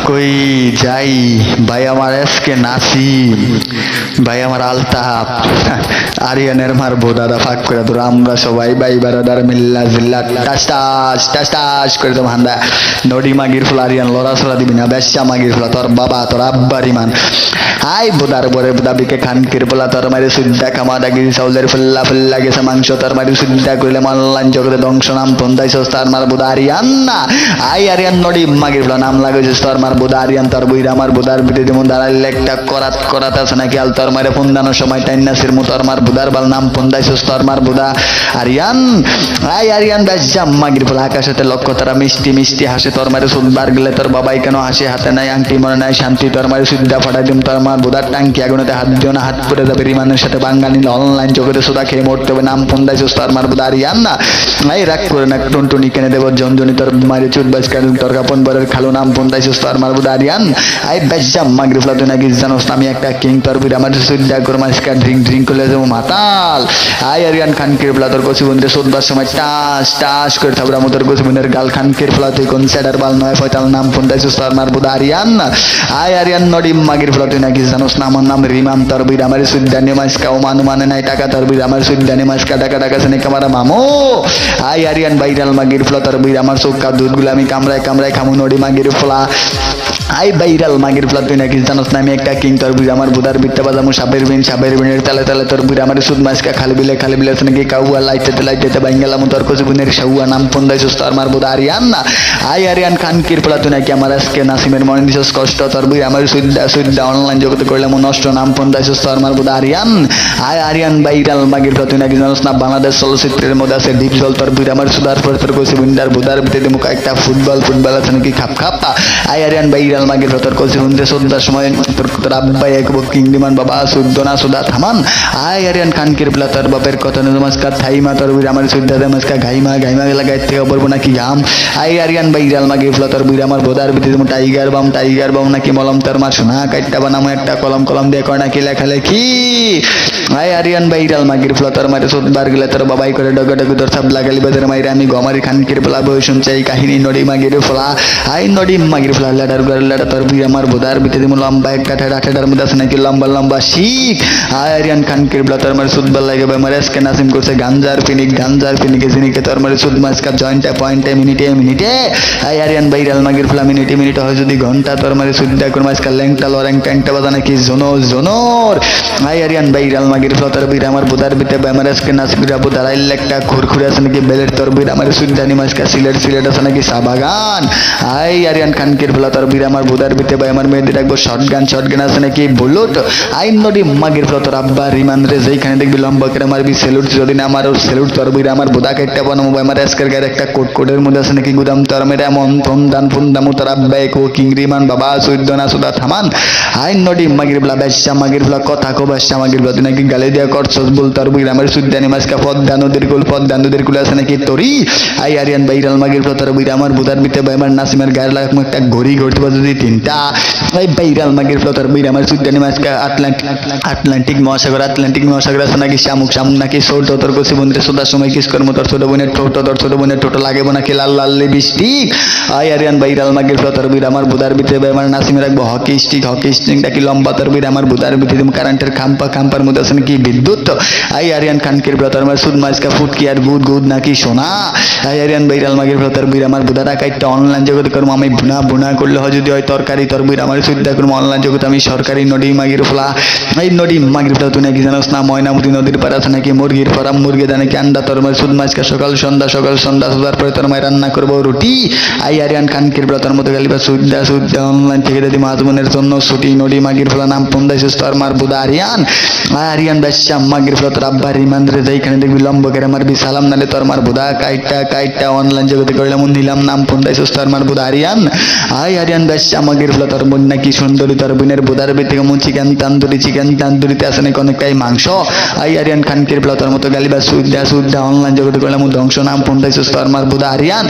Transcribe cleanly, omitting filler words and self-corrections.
কই যাই ভাই আমার এসকে নাসিম ভাই আমার আলতাফ আরিয়ানের মারবো দাদা ফাঁক করে ধরো আমরা সবাই ভাই বারাদার মিল্লা জিল্লা টাস টাস টাস টাস করে তো ভান্দা নডি মাগির ফুল আরিয়ান লড়াছড়া দিবি না বেশ্যা মাগির ফুলা তোর বাবা তোর আব্বার ইমান আই বোদার বরে দাবিকে খানকির পোলা তোর মারি সুদ্দা খামা দাগি চাউলের ফুল্লা ফুল্লা গেছে মাংস তোর মারি সুদ্দা করলে মাল্লান জগতে ধ্বংস নাম পন্দাই সস্তার মার বোদা আরিয়ান না আই আরিয়ান নডি মাগির ফুলা নাম লাগাইছিস তোর মার বোদা আরিয়ান তোর বইরা আমার বোদার বিটে যেমন দাঁড়াইলে একটা করাত করাত আছে নাকি আল তোর মারে ফন্দানোর সময় টাইনাসির মতো তোর মার বোদার বাল নাম পন্দাইছিস তোর মার বোদা আরিয়ান আই আরিয়ান ব্যাস জাম মাগির ফুলা আকাশেতে লক্ষ্য তারা মিষ্টি মিষ্টি হাসে তোর মারে সুদবার গেলে তোর বাবাই কেন হাসে হাতে নাই আংটি মনে নাই শান্তি তোর মারে সুদ্দা ফাটাই দিম তোর মার বোদার টাঙ্কি আগুনেতে হাত দিও না হাত পড়ে যাবে রিমানের সাথে বাঙালি অনলাইন জগতে সোদা খেয়ে মরতে হবে নাম পন্দাইছিস তোর মার বোদা আরিয়ান না এই রাগ করে না টুনটুনি কেনে দেব জনজনি তোর মারে চুটবাজ কাল তোর কাপন বরের খালো নাম পন্দাইছিস তোর মার বোদা আরিয়ান আই বেশ জাম মাগির ফুলা তুই নাকি জানোস আমি একটা কিং তোর বির আমার সুদ্দা করে মাসকা ড্রিঙ্ক ড্রিঙ্ক করলে যাবো মাতাল আই আরিয়ান খানকির ফুলা তোর কচি বন্ধুরে সোদবার সময় টাস টাস করে থাকবে আমার তোর কচি বোনের গাল খানকির ফুলা তুই কোন স্যাডার বাল নয় ফয়তাল নাম পন্দাইছিস তোর মার বোদা আরিয়ান আই আরিয়ান নডি মাগির ফুলা তুই নাকি জানোস না আমার নাম রিমান তোর বির আমার সুদ্দানি মাসকা ও মানু মানে নাই টাকা তোর বির আমার সুদ্দানি মাসকা টাকা টাকা সেনে কামারা মামো আই আরিয়ান বাইরাল মাগির ফুলা তোর বির আমার চোখা দুধগুলো আমি কামড়ায় কামড়ায় খামু নডি মাগির ফুলা আই বাইরাল মাগির ফুলা তুই নাকি জানোস না আমি একটা কিং তোর বুঝ আমার বুদার বিটটা বাজামু সাবের বিনের তালে তালে তোর বুড় আমার সুদ মাসকা খালি বিলে নাকি কাউয়া লাইটেতে বাইঙ্গালাম তোর কচি বুনের শাউয়া নাম পন্দাইছিস তোর মার বুদা আরিয়ান না আই আরিয়ান খানকির ফুলা তুই নাকি আমার আজকে নাসিমের মনে দিছিস কষ্ট তোর বুড় আমার সুদ্দা অনলাইন জগতে করলাম নষ্ট নাম পন্দাইছিস তোর মার বুদা আরিয়ান আই আরিয়ান বাইরাল মাগির ফুলা তুই নাকি জানোস না বাংলাদেশ চলচ্চিত্রের মধ্যে আছে ডিপজল তোর বুড় আমার সুদার পর তোর কচি বুন্দার বুদার ভিতরে মুখা একটা ফুটবল আছে নাকি খাপ খাপা আই আরিয়ান বাইরাল মাগির ফুলা তোর কচি বুন্দে সদ্দার সময় তোর আব্বাই এক কিংডিমান বাবা সুদ্দ না সুদা থামান আই আরিয়ান খানকির ফুলা তোর বাপের কথা নমস্কার থাইমা তোর বুড় আমার সুদ্দা নমস্কার গাইমা গেলা গাইতে থেকে বলবো নাকি ঘাম আই আরিয়ান বাইরাল মাগির ফুলা তোর বুড় আমার বোদার ভিতরে টাইগার বাম নাকি মলম তোর মা সোনা কাটটা বানামো একটা কলম দিয়ে কয় নাকি লেখালেখি আই আরিয়ান বাইরাল মাগির ফুলা তোর মারে সদ্বার গেলে তোর বাবাই করে ডগডগ তোর সব লাগালি বাজার মাইরে আমি গমারি খানকির ফুলা বই শুনছি এই কাহিনী নডি মাগির ফুলা আই নডি মাগির ফুলা লাডার তোর বুড় আমার বোদার ভিতরে লম্বা একটা ঠেডার মধ্যে আছে নাকি লম্বা শিখ আই আরিয়ান খানকির ফুলা তোর মারে সুদবার লাগে আমার এসকে নাসিম করছে গাঞ্জার ফিনিকে জিনিকে তোর মারে সুদ মাসকা পয়েন্টে মিনিটে আই আরিয়ান বাইরাল মাগির ফুলা মিনিটে হয় যদি ঘন্টা তোর মারে সুদ্দা করে মাসকা ল্যাংটা ট্যাংটা বাজা নাকি জোনর আই আরিয়ান বাইরাল মাগির ফুলা তোর বির আমার বোদার বিতে আমার এসকে নাসিরা বোদার আইল একটা খুরখুরে আছে নাকি বেলের তোর বির আমার সুদ্দানি মাসকা সিলেট আছে নাকি সাবাগান আই আরিয়ান খানকির ফুলা তোর বির আমার বোদার বিতে আমার মেয়েদের রাখবো শটগান আছে নাকি বুলেট আই নডি মাগির ফুলা তোর আব্বা রিমান রে যেখানে দেখবি লম্বা করে মারবি সেলুট যদি না আমার সেলুট তোর বির আমার বোদা কেটটা বানাবো আমার এসকের গায়ে একটা কোটের মধ্যে আছে নাকি গুদাম তোর মেরে এমন ফন্দামু তোর আব্বা কো কিং রিমান বাবা সুদ্দ না সুদা থামান আই নডি মাগির ফুলা বেশ্যা মাগির ফুলা কথা কো বেশ্যা মাগির ফুলা তুই নাকি গালি দিয়া করছস বল তোর বির আমার সুদ্দানি মাসকা পদ্মা নদীর কুল আছে নাকি তোরি আই আরিয়ান বাইরাল মাগির ফুলা তোর বির আমার বোদার বিতে আমার নাসিমের গায়ের লাগাম একটা ঘড়ি ঘড়তে বাজে যদি তিনটা এই বাইরাল মাগির ফুলা তোর বির আমার সুদ্দানি মাসকা আটলান্টিক মহাসাগর আছে নাকি শামুক নাকি ছোট তোর কচি বন্ধুরে সোদার সময় কিস করবো তোর ছোট বোনের টোটো লাগেব নাকি লাল লিপস্টিক আই আরিয়ান বাইরাল মাগির ফুলা তোর বির আমার বোদার ভিতরে আমার নাসিমে রাখবো হকি স্টিক নাকি লম্বা তোর বির আমার বোদার ভিতরে কারেন্টের খাম্পার মধ্যে আছে নাকি বিদ্যুৎ আই আরিয়ান খানকির ফুলা তোর আমার সুদ মাসকা ফুটকি আর গুদ নাকি সোনা আই আরিয়ান বাইরাল মাগির ফুলা তোর বির আমার বোদার কাইটটা অনলাইন জগতে করবো আমি বুনা করলে হয় যদি হয় তরকারি তোর বির আমার সুদ্দা করবো অনলাইন জগতে আমি সরকারি নডি মাগির ফুলা এই নডি মাগির ফুলা তুই নাকি জানোস না ময়নামতি নদীর পাড়ে আছে নাকি মুরগির ফার্ম মুরগি দা নাকি আন্ডা তোর মার সুদ মাছকা সকাল সন্ধ্যা সুদার পরে তোর মায়ের রান্না করবো রুটি আই আরিয়ান খানকির ফুলা তোর মতো গালিবা সুদ্দা অনলাইন থেকে দিদি মাঝবনের জন্য ছুটি নডি মাগির ফুলা নাম পন্দাইছিস তোর মার বুদা আরিয়ান বেশ্যা মাগির ফুলা তোর আব্বা রিমান রে যেখানে দেখবি লম্ব করে মারবি সালাম নালে তোর মার বুদা কাইটটা অনলাইন জগতে করলাম নিলাম নাম পন্দাইছিস তোর মার বুদা আরিয়ান আই আরিয়ান বেশ্যা মাগির ফুলা তোর বোন নাকি সুন্দরী তোর বোনের বুদার ভিতরে চিকেন তান্দুরিতে আছে নাকি অনেকটাই মাংস আই আরিয়ান খানকির ফুলা তোর মতো গালিবা সুদ্দা অনলাইন জগতে করলাম ধ্বংস নাম পন্দাইছিস তোর মার বুদা আরিয়ান।